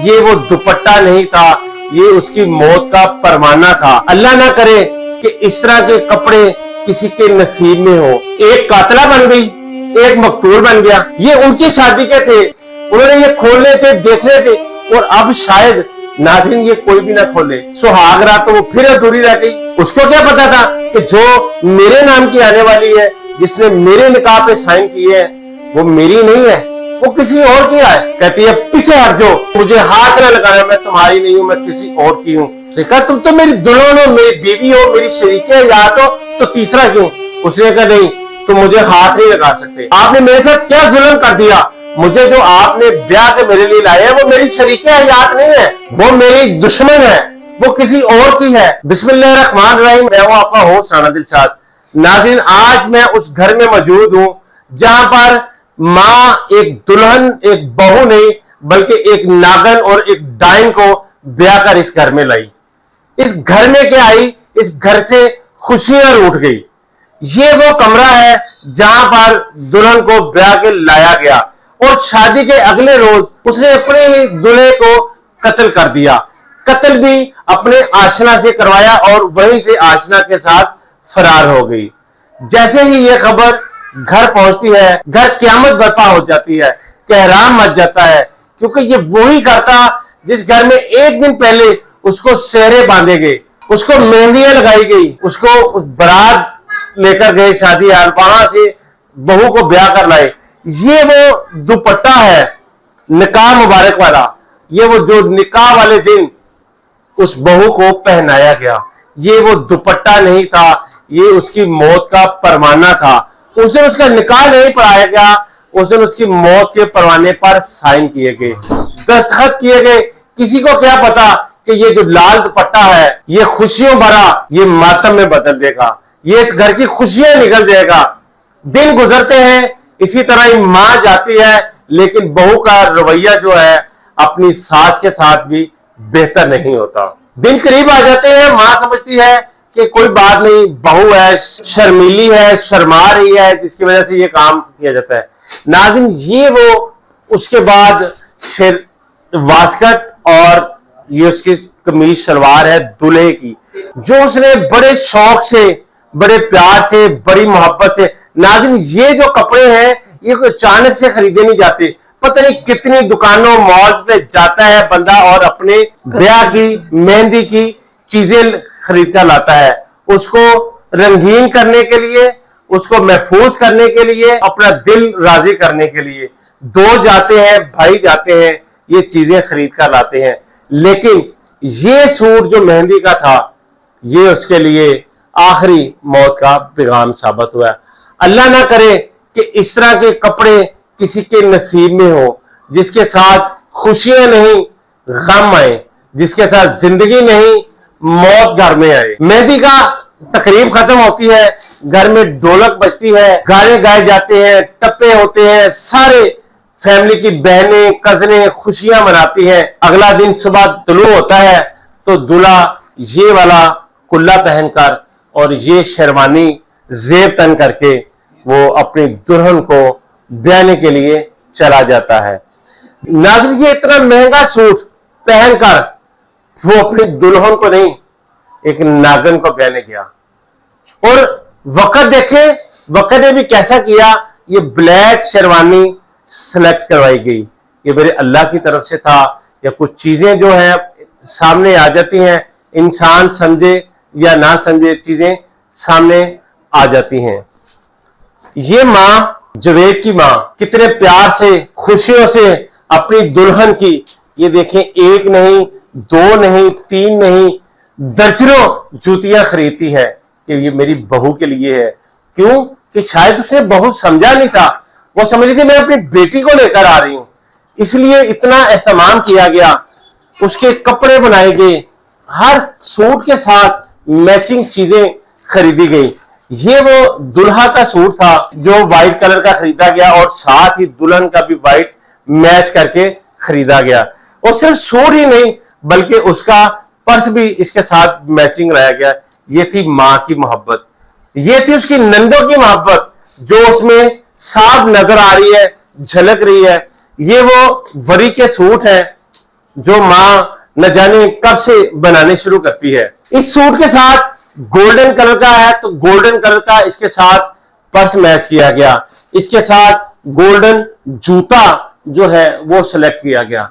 ये वो दुपट्टा नहीं था, ये उसकी मौत का परवाना था। अल्लाह ना करे कि इस तरह के कपड़े किसी के नसीब में हो। एक कातला बन गई, एक मकतूल बन गया। ये उनकी शादी के थे, उन्होंने ये खोलने थे, देखने थे, और अब शायद नाज़रीन ये कोई भी ना खोले। सुहाग रात तो वो फिर अधूरी रह गई। उसको क्या पता था कि जो मेरे नाम की आने वाली है, जिसने मेरे निकाह पे साइन किए है, वो मेरी नहीं है, वो किसी और की है। कहती है पीछे हट जाओ, मुझे हाथ ना लगाना, मैं तुम्हारी नहीं हूँ, मैं किसी और की हूँ। देखा, तुम तो मेरी दुल्हन हो, मेरी बीवी हो, मेरी शरीक है, याद हो, तो तीसरा क्यों? उसने कहा नहीं, तुम मुझे हाथ नहीं लगा सकते। आपने मेरे साथ क्या जुल्म कर दिया? मुझे जो आपने ब्याह के मेरे लिए लाया है, वो मेरी शरीक हयात नहीं है, वो मेरी दुश्मन है, वो किसी और की है। बिस्मिल्लाहिर्रहमानिर्रहीम। मैं हूं आपका होस्ट राना दिलशाद। नाज़रीन, आज मैं उस घर में मौजूद हूं जहां पर माँ एक दुल्हन, एक बहू नहीं बल्कि एक नागन और एक डाइन को ब्याह कर इस घर में लाई। इस घर में क्या आई? इस घर से खुशियां रूठ गई। ये वो कमरा है जहां पर दुल्हन को ब्याह के लाया गया, और शादी के अगले रोज उसने अपने ही दूल्हे को कत्ल कर दिया। कत्ल भी अपने आशना से करवाया और वहीं से आशना के साथ फरार हो गई। जैसे ही ये खबर घर पहुंचती है, घर क़यामत बर्पा हो जाती है, कहराम मच जाता है, क्योंकि ये वही घर था जिस घर में एक दिन पहले उसको सेहरे बांधे गए, उसको मेहंदियां लगाई गई, उसको बारात लेकर गए शादी हाल, वहां से बहू को ब्याह कर लाए। ये वो दुपट्टा है निकाह मुबारक वाला, ये वो जो निकाह वाले दिन उस बहू को पहनाया गया, ये वो दुपट्टा नहीं था, ये उसकी मौत का परवाना था। उस दिन उसका निकाह नहीं पढ़ाया गया, उस दिन उसकी मौत के परवाने पर साइन किए गए, दस्तखत किए गए। किसी को क्या पता कि ये जो लाल दुपट्टा है, ये खुशियों भरा ये मातम में बदल देगा, ये इस घर की खुशियां निकल जाएगा। दिन गुजरते हैं, इसी तरह ही मां जाती है, लेकिन बहू का रवैया जो है अपनी सास के साथ भी बेहतर नहीं होता। दिन करीब आ जाते हैं, मां समझती है कि कोई बात नहीं, बहू है, शर्मीली है, शर्मा रही है, जिसकी वजह से ये काम किया जाता है। नाज़रीन, ये वो उसके बाद फिर वास्कट और ये उसकी कमीज शलवार है दूल्हे की, जो उसने बड़े शौक से, बड़े प्यार से, बड़ी मोहब्बत से। नाज़रीन, ये जो कपड़े हैं ये कोई अचानक से खरीदे नहीं जाते, पता नहीं कितनी दुकानों मॉल्स में जाता है बंदा और अपने ब्याह की, मेहंदी की चीजें खरीद कर लाता है, उसको रंगीन करने के लिए, उसको महफूज करने के लिए, अपना दिल राजी करने के लिए। दो जाते हैं, भाई जाते हैं, ये चीजें खरीद कर लाते हैं। लेकिन ये सूट जो मेहंदी का था, ये उसके लिए आखिरी मौत का पैगाम साबित हुआ। अल्लाह ना करे कि इस तरह के कपड़े किसी के नसीब में हो, जिसके साथ खुशियां नहीं गम आए, जिसके साथ जिंदगी नहीं मौत घर में आए। मेहंदी का तकरीब खत्म होती है, घर में ढोलक बजती है, गाने गाए जाते हैं, टप्पे होते हैं, सारे फैमिली की बहनें कजनें खुशियां मनाती हैं। अगला दिन सुबह तुलू होता है तो दूल्हा ये वाला कुल्ला पहनकर और ये शेरवानी जेब तन करके वो अपनी दुल्हन को ब्याहने के लिए चला जाता है। नाज़रीन, ये इतना महंगा सूट पहनकर वो अपनी दुल्हन को नहीं, एक नागन को ब्याहने गया। और वक्त देखे, वक्त ने भी कैसा किया, ये ब्लैक शेरवानी सिलेक्ट करवाई गई। ये मेरे अल्लाह की तरफ से था, या कुछ चीजें जो है सामने आ जाती हैं, इंसान समझे या ना समझे चीजें सामने आ जाती हैं। ये माँ, जवेद की माँ, कितने प्यार से, खुशियों से अपनी दुल्हन की, ये देखें, एक नहीं, दो नहीं, तीन नहीं, दर्जनों जूतियां खरीदती है कि ये मेरी बहू के लिए है। क्यों? कि शायद उसने बहू समझा नहीं था, वो समझ रही थी मैं अपनी बेटी को लेकर आ रही हूं, इसलिए इतना एहतमाम किया गया, उसके कपड़े बनाए गए, हर सूट के साथ मैचिंग चीजें खरीदी गई। ये वो दुल्हा का सूट था जो व्हाइट कलर का खरीदा गया, और साथ ही दुल्हन का भी व्हाइट मैच करके खरीदा गया। और सिर्फ सूट ही नहीं बल्कि उसका पर्स भी इसके साथ मैचिंग लाया गया। ये थी माँ की मोहब्बत, ये थी उसकी नंदों की मोहब्बत, जो उसमें साफ नजर आ रही है, झलक रही है। ये वो वरी के सूट है जो माँ न जाने कब से बनाने शुरू करती है। इस सूट के साथ गोल्डन कलर का है तो गोल्डन कलर का इसके साथ पर्स मैच किया गया, इसके साथ गोल्डन जूता जो है वो सिलेक्ट किया गया।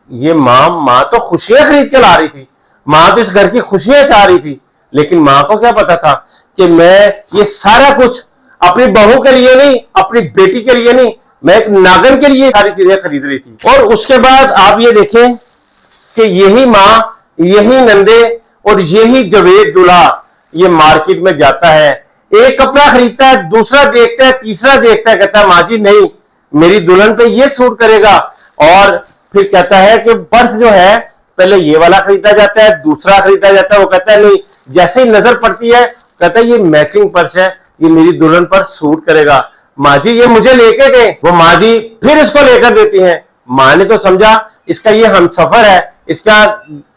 ये माँ तो खुशियां खरीद के ला रही थी, माँ तो इस घर की खुशियां चाह रही थी, लेकिन माँ को क्या पता था कि मैं ये सारा कुछ अपनी बहू के लिए नहीं, अपनी बेटी के लिए नहीं, मैं एक नागन के लिए सारी चीजें खरीद रही थी। और उसके बाद आप ये देखें कि यही माँ, यही नंदे और यही जवेद दूल्हा ये मार्केट में जाता है, एक कपड़ा खरीदता है, दूसरा देखता है, तीसरा देखता है, कहता है माँ जी नहीं, मेरी दुल्हन पे ये सूट करेगा। और फिर कहता है कि पर्स जो है पहले ये वाला खरीदा जाता है, दूसरा खरीदा जाता है। वो कहता है नहीं, जैसे ही नजर पड़ती है कहता है ये मैचिंग पर्स है, ये मेरी दुल्हन पर सूट करेगा, माँ जी ये मुझे लेके दे। वो माँ जी फिर इसको लेकर देती हैं। माँ ने तो समझा इसका ये हमसफर है, इसका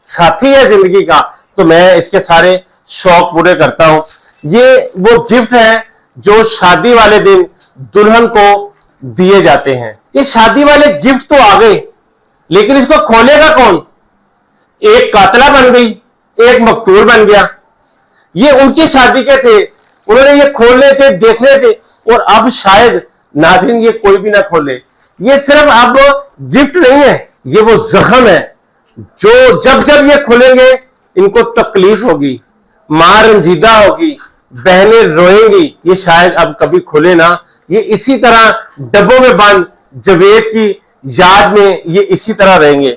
साथी है जिंदगी का, तो मैं इसके सारे शौक पूरे करता हूं। ये वो गिफ्ट है जो शादी वाले दिन दुल्हन को दिए जाते हैं। ये शादी वाले गिफ्ट तो आ गए, लेकिन इसको खोलेगा कौन? एक कातला बन गई, एक मकतूल बन गया। ये उनकी शादी के थे, उन्होंने ये खोलने थे, देखने थे, और अब शायद नाज़रीन ये कोई भी ना खोले। ये सिर्फ अब गिफ्ट नहीं है, ये वो जख्म है जो जब जब ये खुलेंगे इनको तकलीफ होगी, मां रंजीदा होगी, बहनें रोएंगी। ये शायद अब कभी खुले ना, ये इसी तरह डब्बों में बंद जवेद की याद में ये इसी तरह रहेंगे।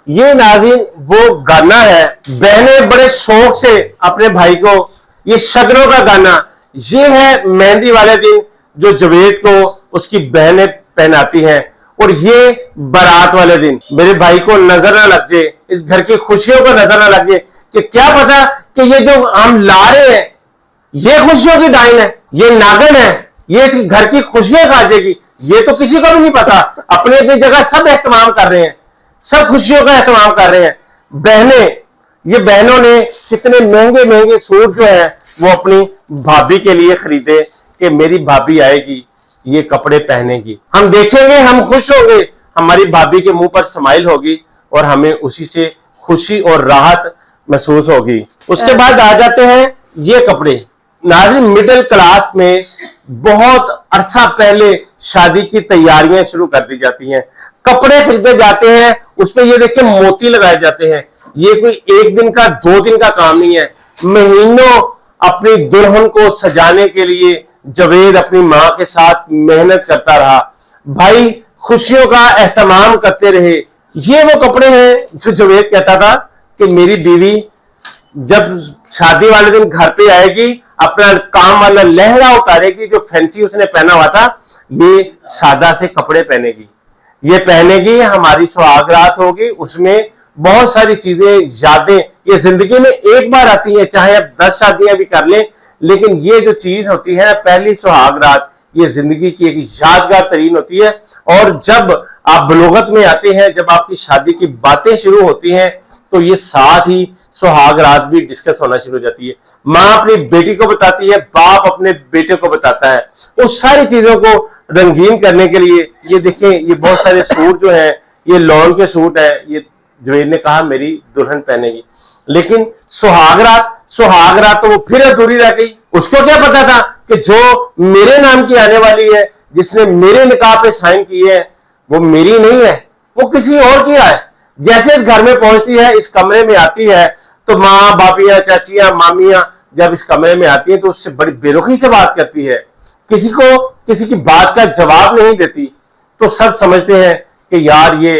ये नाज़रीन वो गाना है, बहनें बड़े शौक से अपने भाई को, ये शगनों का गाना, ये है मेहंदी वाले दिन जो जवेद को उसकी बहनें पहनाती हैं। और ये बारात वाले दिन मेरे भाई को नजर ना लग जाए, इस घर की खुशियों को नजर ना लग जाए कि क्या पता कि ये जो हम ला रहे हैं ये खुशियों की डाइन है, ये नागन है, ये इस घर की खुशियां खा जाएगी, ये तो किसी को भी नहीं पता। अपनी अपनी जगह सब एहतमाम कर रहे हैं, सब खुशियों का एहतमाम कर रहे हैं। बहनें, ये बहनों ने कितने महंगे महंगे सूट जो है वो अपनी भाभी के लिए खरीदे कि मेरी भाभी आएगी, ये कपड़े पहनेगी, हम देखेंगे, हम खुश होंगे, हमारी भाभी के मुंह पर स्माइल होगी और हमें उसी से खुशी और राहत महसूस होगी। उसके बाद आ जाते हैं ये कपड़े। नाज़रीन मिडिल क्लास में बहुत अरसा पहले शादी की तैयारियां शुरू कर दी जाती हैं, कपड़े खरीदे जाते हैं, उसमें ये देखिए मोती लगाए जाते हैं। ये कोई एक दिन का, दो दिन का काम नहीं है, महीनों अपनी दुल्हन को सजाने के लिए जवेद अपनी मां के साथ मेहनत करता रहा, भाई खुशियों का एहतमाम करते रहे। ये वो कपड़े हैं जो जवेद कहता था कि मेरी बीवी जब शादी वाले दिन घर पे आएगी, अपना काम वाला लहंगा उतारेगी जो फैंसी उसने पहना हुआ था, ये सादा से कपड़े पहनेगी, ये पहनेगी, हमारी सुहाग रात होगी, उसमें बहुत सारी चीजें, यादें, ये जिंदगी में एक बार आती है, चाहे आप 10 शादियां भी कर लें, लेकिन ये जो चीज होती है पहली सुहाग रात, ये जिंदगी की एक यादगार तरीन होती है। और जब आप बलोगत में आते हैं, जब आपकी शादी की बातें शुरू होती हैं, तो ये साथ ही सुहाग रात भी डिस्कस होना शुरू हो जाती है। माँ अपनी बेटी को बताती है, बाप अपने बेटे को बताता है। उस सारी चीजों को रंगीन करने के लिए ये देखें, ये बहुत सारे सूट जो है, ये लॉन के सूट है, ये जवेद ने कहा मेरी दुल्हन पहनेगी। लेकिन सुहाग रात तो वो फिर अधूरी रह गई। उसको क्या पता था कि जो मेरे नाम की आने वाली है, जिसने मेरे निकाह पे साइन की है, वो मेरी नहीं है, वो किसी और की है। जैसे इस घर में पहुंचती है, इस कमरे में आती है, तो माँ, बापियां, चाचियां, मामियां जब इस कमरे में आती है तो उससे बड़ी बेरुखी से बात करती है, किसी को किसी की बात का जवाब नहीं देती। तो सब समझते हैं कि यार ये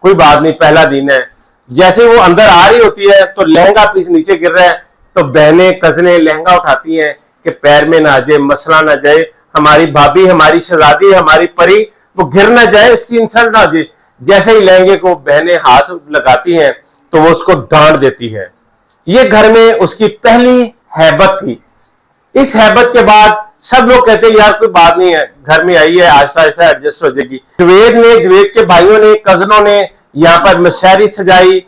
कोई बात नहीं, पहला दिन है। जैसे वो अंदर आ रही होती है तो लहंगा पीस नीचे गिर रहा है, तो बहनें, कजनें लहंगा उठाती हैं कि पैर में ना आ जाए, मसला ना जाए, हमारी भाभी, हमारी शहजादी, हमारी परी वो गिर ना जाए, इसकी इंसल्ट ना हो जाए। जैसे ही लहंगे को बहनें हाथ लगाती हैं तो वो उसको डांट देती है। ये घर में उसकी पहली हैबत थी। इस हैबत के बाद सब लोग कहते हैं यार कोई बात नहीं है, घर में आई है, आहिस्ता आहिस्ता एडजस्ट हो जाएगी। जवेद के भाइयों ने, कजनों ने यहाँ पर मशहरी सजाई,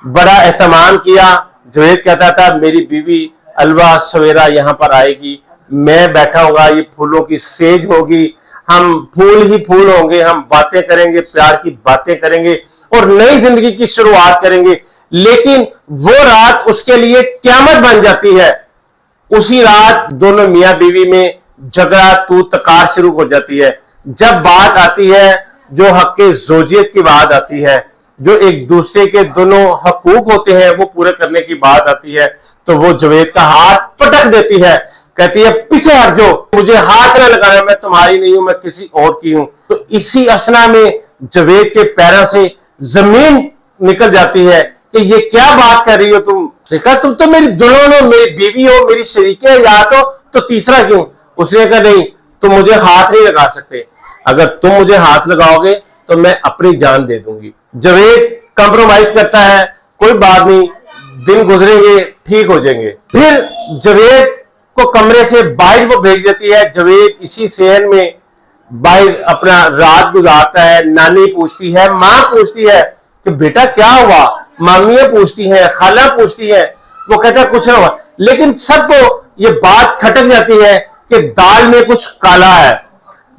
बड़ा एहतमाम किया। जवेद कहता था मेरी बीवी अलवा सवेरा यहाँ पर आएगी, मैं बैठा होगा, ये फूलों की सेज होगी, हम फूल ही फूल होंगे, हम बातें करेंगे, प्यार की बातें करेंगे। और नई जिंदगी की शुरुआत करेंगे। लेकिन वो रात उसके लिए क़यामत बन जाती है। उसी रात दोनों मियां बीवी में झगड़ा तू तकार शुरू हो जाती है। जब बात आती है जो हक ज़ौजियत की बात आती है, जो एक दूसरे के दोनों हकूक होते हैं वो पूरे करने की बात आती है, तो वो जवेद का हाथ पटक देती है, कहती है पीछे हट जाओ, मुझे हाथ ना लगाना, मैं तुम्हारी नहीं हूं, मैं किसी और की हूं। तो इसी असना में जवेद के पैरों से जमीन निकल जाती है कि ये क्या बात कर रही हो तुम? देखा तुम तो मेरी दुल्हन हो, मेरी बीवी हो, मेरी शरीके याद हो, तो तीसरा क्यों? उसने कहा नहीं, तुम मुझे हाथ नहीं लगा सकते, अगर तुम मुझे हाथ लगाओगे तो मैं अपनी जान दे दूंगी। जवेद कंप्रोमाइज करता है, कोई बात नहीं, दिन गुजरेंगे, ठीक हो जाएंगे। फिर जवेद को कमरे से बाहर वो भेज देती है। जवेद इसी सहन में बाहर अपना रात गुजारता है। नानी पूछती है, माँ पूछती है कि बेटा क्या हुआ, मामियां पूछती हैं, खाला पूछती है, वो कहता है कुछ ना हुआ। लेकिन सबको ये बात खटक जाती है कि दाल में कुछ काला है।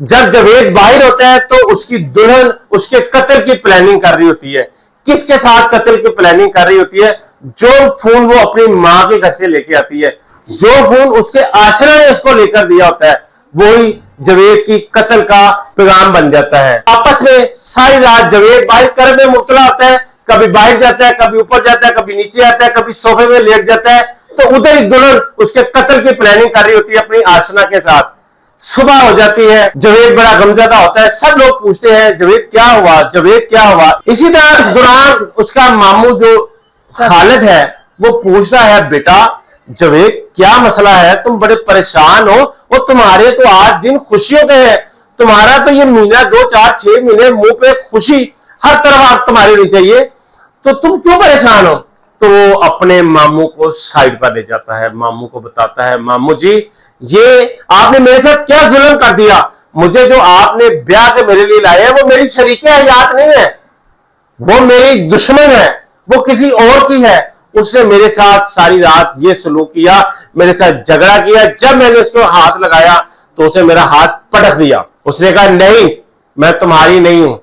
जब जवेद बाहर होता है तो उसकी दुल्हन उसके कत्ल की प्लानिंग कर रही होती है। किसके साथ कत्ल की प्लानिंग कर रही होती है? जो फोन वो अपनी मां के घर से लेके आती है, जो फोन उसके आशरा ने उसको लेकर दिया होता है, वही जवेद की कत्ल का पैगाम बन जाता है। आपस में सारी रात जवेद बाहर करब में मुब्तला होता है, कभी बाहर जाता है, कभी ऊपर जाता है, कभी नीचे आता है, कभी सोफे में लेट जाता है, तो उधर ही दुल्हन उसके कत्ल की प्लानिंग कर रही होती है अपनी आशना के साथ। सुबह हो जाती है, जवेद बड़ा गमज़दा होता है, सब लोग पूछते हैं जवेद क्या हुआ, जवेद क्या हुआ। इसी तरह दौरान उसका मामू जो खालिद है वो पूछता है, बेटा जवेद क्या मसला है, तुम बड़े परेशान हो, और तुम्हारे तो आज दिन खुशियों के हैं, तुम्हारा तो ये महीना 2 4 6 महीने मुंह पे खुशी हर तरफ आप तुम्हारी होनी चाहिए, तो तुम क्यों परेशान हो? तो वो अपने मामू को साइड पर ले जाता है, मामू को बताता है, मामू जी ये आपने मेरे साथ क्या जुल्म कर दिया, मुझे जो आपने ब्याह के मेरे लिए लाया है वो मेरी शरीके हयात नहीं है, वो मेरी दुश्मन है, वो किसी और की है। उसने मेरे साथ सारी रात ये सलूक किया, मेरे साथ झगड़ा किया, जब मैंने उसको हाथ लगाया तो उसे मेरा हाथ पटक दिया। उसने कहा नहीं, मैं तुम्हारी नहीं हूं,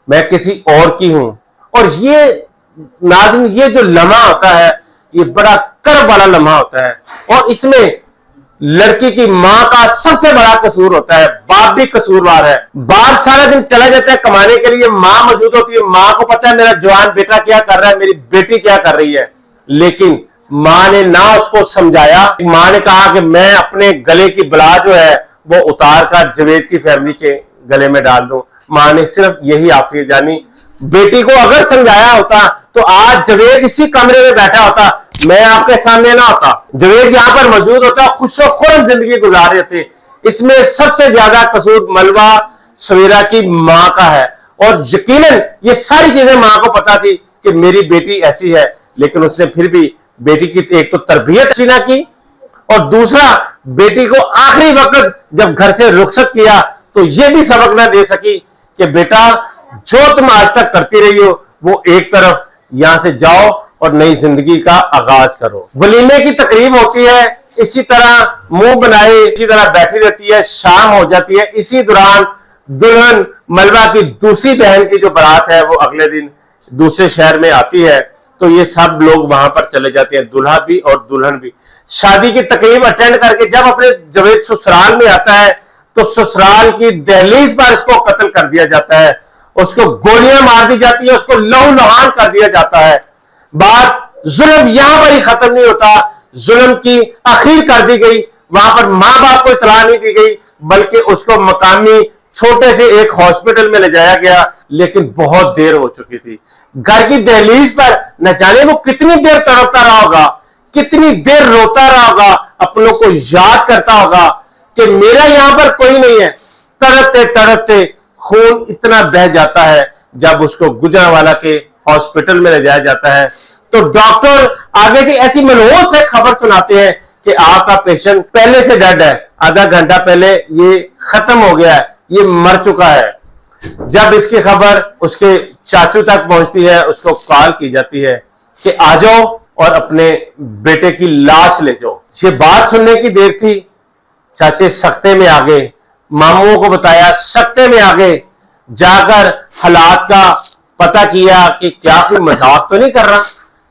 मैं किसी और की हूं। और ये नाज़रीन, ये जो लम्हा होता है ये बड़ा कर्ब वाला लम्हा होता है, और इसमें लड़की की मां का सबसे बड़ा कसूर होता है। बाप भी कसूरवार है। बाप सारा दिन चला जाता है कमाने के लिए, मां मौजूद होती है, मां को पता है मेरा जवान बेटा क्या कर रहा है, मेरी बेटी क्या कर रही है, लेकिन मां ने ना उसको समझाया। मां ने कहा कि मैं अपने गले की बला जो है वो उतार कर जवेद की फैमिली के गले में डाल दूं। मां ने सिर्फ यही आफियत जानी। बेटी को अगर समझाया होता तो आज जवेद इसी कमरे में बैठा होता, मैं आपके सामने ना होता, जवेद यहां पर मौजूद होता, खुशो-खुर्रम जिंदगी गुजार रहे थे। इसमें सबसे ज्यादा कसूर मलबा सवेरा की मां का है, और यकीनन ये सारी चीजें मां को पता थी कि मेरी बेटी ऐसी है, लेकिन उसने फिर भी बेटी की एक तो तरबियत अच्छी ना की, और दूसरा बेटी को आखिरी वक्त जब घर से रुखसत किया तो यह भी सबक ना दे सकी कि बेटा जो तुम आज तक करती रही हो वो एक तरफ यहां से जाओ और नई जिंदगी का आगाज करो। वलीमे की तकरीब होती है, इसी तरह मुंह बनाए इसी तरह बैठी रहती है, शाम हो जाती है। इसी दौरान दुल्हन मलबा की दूसरी बहन की जो बारात है वो अगले दिन दूसरे शहर में आती है, तो ये सब लोग वहां पर चले जाते हैं, दूल्हा भी और दुल्हन भी। शादी की तकरीब अटेंड करके जब अपने जवेद ससुराल में आता है तो ससुराल की दहलीज पर उसको कत्ल कर दिया जाता है, उसको गोलियां मार दी जाती है, उसको लहू-लुहान कर दिया जाता है। बात जुल्म यहां पर ही खत्म नहीं होता, जुल्म की आखिर कर दी गई। वहां पर मां बाप को इतला नहीं दी गई, बल्कि उसको मकामी छोटे से एक हॉस्पिटल में ले जाया गया, लेकिन बहुत देर हो चुकी थी। घर की दहलीज पर न जाने वो कितनी देर तड़पता रहा होगा, कितनी देर रोता रहा होगा, अपनों को याद करता होगा कि मेरा यहां पर कोई नहीं है। तड़पते तड़पते खून इतना बह जाता है, जब उसको गुजरांवाला के हॉस्पिटल में ले जाया जाता है तो डॉक्टर आगे से ऐसी मनहूस से खबर सुनाते हैं कि आपका पेशेंट पहले से डेड है, आधा घंटा पहले ये खत्म हो गया है, ये मर चुका है। जब इसकी खबर उसके चाचू तक पहुंचती है, उसको कॉल की जाती है कि आ जाओ और अपने बेटे की लाश ले जाओ। ये बात सुनने की देर थी, चाचे सख्ते में आ गए, मामूओं को बताया, सख्ते में आ गए, जाकर हालात का पता किया कि क्या कोई मजाक तो नहीं कर रहा,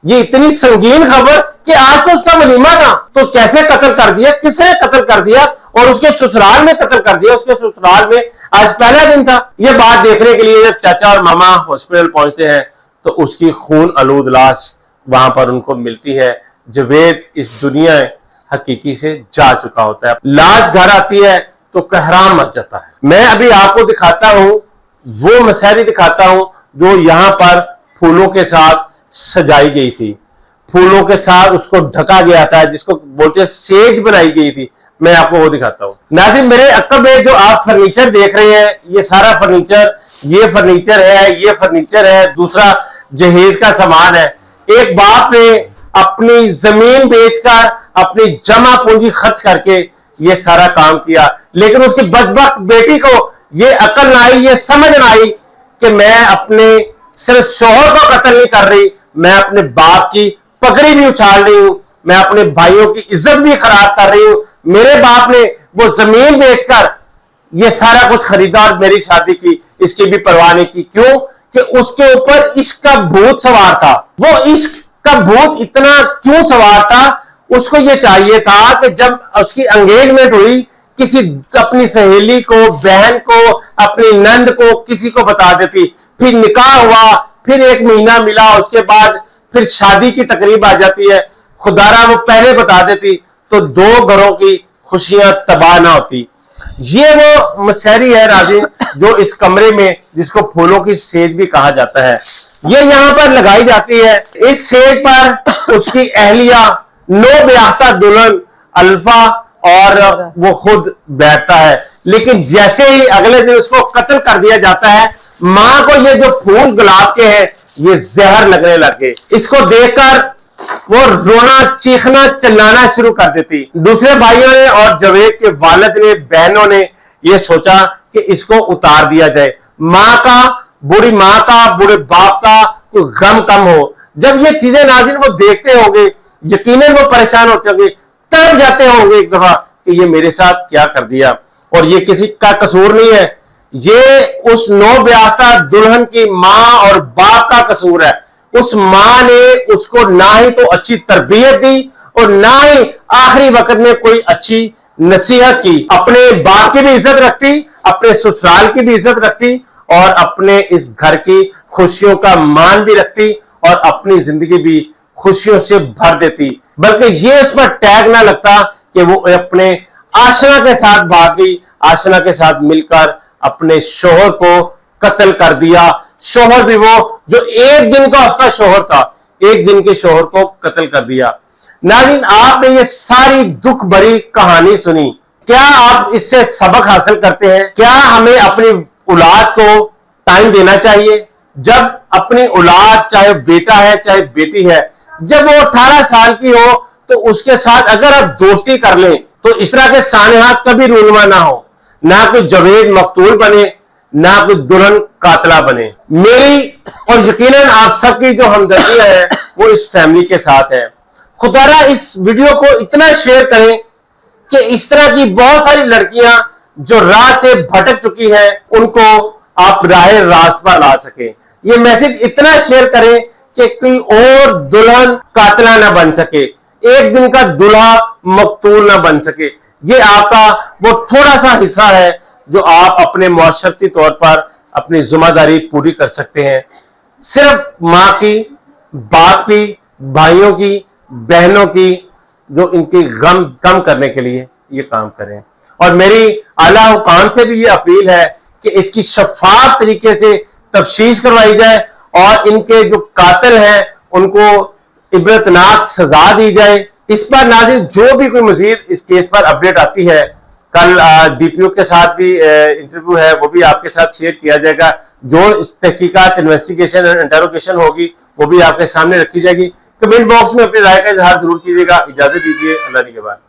ये इतनी संगीन खबर कि आज तो उसका वलीमा था, तो कैसे कत्ल कर दिया, किसने कत्ल कर दिया, और उसके ससुराल में कत्ल कर दिया, उसके ससुराल में आज पहला दिन था। ये बात देखने के लिए जब चाचा और मामा हॉस्पिटल पहुंचते हैं तो उसकी खून आलूद लाश वहां पर उनको मिलती है। जवेद इस दुनिया हकीकी से जा चुका होता है। लाश घर आती है तो कहराम मच जाता है। मैं अभी आपको दिखाता हूं, वो मसहरी दिखाता हूं जो यहां पर फूलों के साथ सजाई गई थी, फूलों के साथ उसको ढका गया था, जिसको बोलते हैं सेज बनाई गई थी। मैं आपको वो दिखाता हूं। नाज़रीन, मेरे अक्ब में जो आप फर्नीचर देख रहे हैं, ये सारा फर्नीचर, ये फर्नीचर है, ये फर्नीचर है, दूसरा जहेज का सामान है। एक बाप ने अपनी जमीन बेचकर, अपनी जमा पूंजी खर्च करके ये सारा काम किया, लेकिन उसकी बदबख्त बेटी को ये अकल ना आई, ये समझ ना आई कि मैं अपने सिर्फ शोहर को कत्ल नहीं कर रही, मैं अपने बाप की पगड़ी भी उछाल रही हूं, मैं अपने भाइयों की इज्जत भी खराब कर रही हूं। मेरे बाप ने वो जमीन बेचकर ये सारा कुछ खरीदा और मेरी शादी की, इसकी भी परवाह नहीं की। क्यों? कि उसके ऊपर इश्क का भूत सवार था। वो इश्क का भूत इतना क्यों सवार था? उसको ये चाहिए था कि जब उसकी एंगेजमेंट हुई, किसी अपनी सहेली को, बहन को, अपनी नंद को, किसी को बता देती, फिर निकाह हुआ, फिर 1 महीना मिला, उसके बाद फिर शादी की तकरीब आ जाती है, खुदारा वो पहले बता देती तो 2 घरों की खुशियां तबाह ना होती। ये वो मसहरी है नाज़रीन, जो इस कमरे में, जिसको फूलों की सेज भी कहा जाता है, ये यहां पर लगाई जाती है। इस सेज पर उसकी अहलिया, नो ब्याहता दुल्हन अल्फा और वो खुद बैठता है। लेकिन जैसे ही अगले दिन उसको कत्ल कर दिया जाता है, मां को ये जो फूल गुलाब के हैं ये जहर लगने लगे। इसको देखकर वो रोना, चीखना, चिल्लाना शुरू कर देती। दूसरे भाइयों ने और जवेद के वालिद ने, बहनों ने ये सोचा कि इसको उतार दिया जाए, मां का, बूढ़ी मां का, बूढ़े बाप का कोई गम कम हो। जब ये चीजें नाज़रीन वो देखते होंगे, यकीनन वो परेशान होते होंगे, तड़प जाते होंगे एक दफा कि ये मेरे साथ क्या कर दिया। और ये किसी का कसूर नहीं है, ये उस नौब्याहता दुल्हन की मां और बाप का कसूर है। उस मां ने उसको ना ही तो अच्छी तरबियत दी और ना ही आखिरी वक्त में कोई अच्छी नसीहत की। अपने बाप की भी इज्जत रखती, अपने ससुराल की भी इज्जत रखती और अपने इस घर की खुशियों का मान भी रखती और अपनी जिंदगी भी खुशियों से भर देती। बल्कि ये उस पर टैग ना लगता कि वो अपने आशना के साथ भाग गई, आशना के साथ मिलकर अपने शोहर को कत्ल कर दिया। शोहर भी वो जो 1 दिन का उसका शोहर था, 1 दिन के शोहर को कत्ल कर दिया। नाज़रीन, आपने ये सारी दुख भरी कहानी सुनी, क्या आप इससे सबक हासिल करते हैं? क्या हमें अपनी औलाद को टाइम देना चाहिए? जब अपनी औलाद, चाहे बेटा है चाहे बेटी है, जब वो 18 साल की हो तो उसके साथ अगर आप दोस्ती कर लें तो इस तरह के सानेहात कभी रूनुमा ना हो, ना कोई जवेद मकतूल बने, ना कोई दुल्हन कातला बने। मेरी और यकीनन आप सबकी जो हमदर्दियां है वो इस फैमिली के साथ है। खुदारा इस वीडियो को इतना शेयर करें कि इस तरह की बहुत सारी लड़कियां जो राह से भटक चुकी हैं उनको आप राह रास्त पर ला सके। ये मैसेज इतना शेयर करें कि कोई और दुल्हन कातला ना बन सके, 1 दिन का दूल्हा मकतूल ना बन सके। ये आपका वो थोड़ा सा हिस्सा है जो आप अपने मुआशरती तौर पर अपनी जिम्मेदारी पूरी कर सकते हैं। सिर्फ माँ की, बाप की, भाइयों की, बहनों की, जो इनकी गम कम करने के लिए ये काम करें। और मेरी आला हुकाम से भी ये अपील है कि इसकी शफाफ तरीके से तफ्तीश करवाई जाए और इनके जो कातिल हैं उनको इबरतनाक सजा दी जाए। इस पर नाज़रीन जो भी कोई मजीद इस केस पर अपडेट आती है, कल डीपीओ के साथ भी इंटरव्यू है, वो भी आपके साथ शेयर किया जाएगा। जो तहकीकात, इन्वेस्टिगेशन और इंटरोगेशन होगी वो भी आपके सामने रखी जाएगी। कमेंट बॉक्स में अपनी राय का इजहार जरूर कीजिएगा। इजाजत दीजिए, अल्लाह के बाद।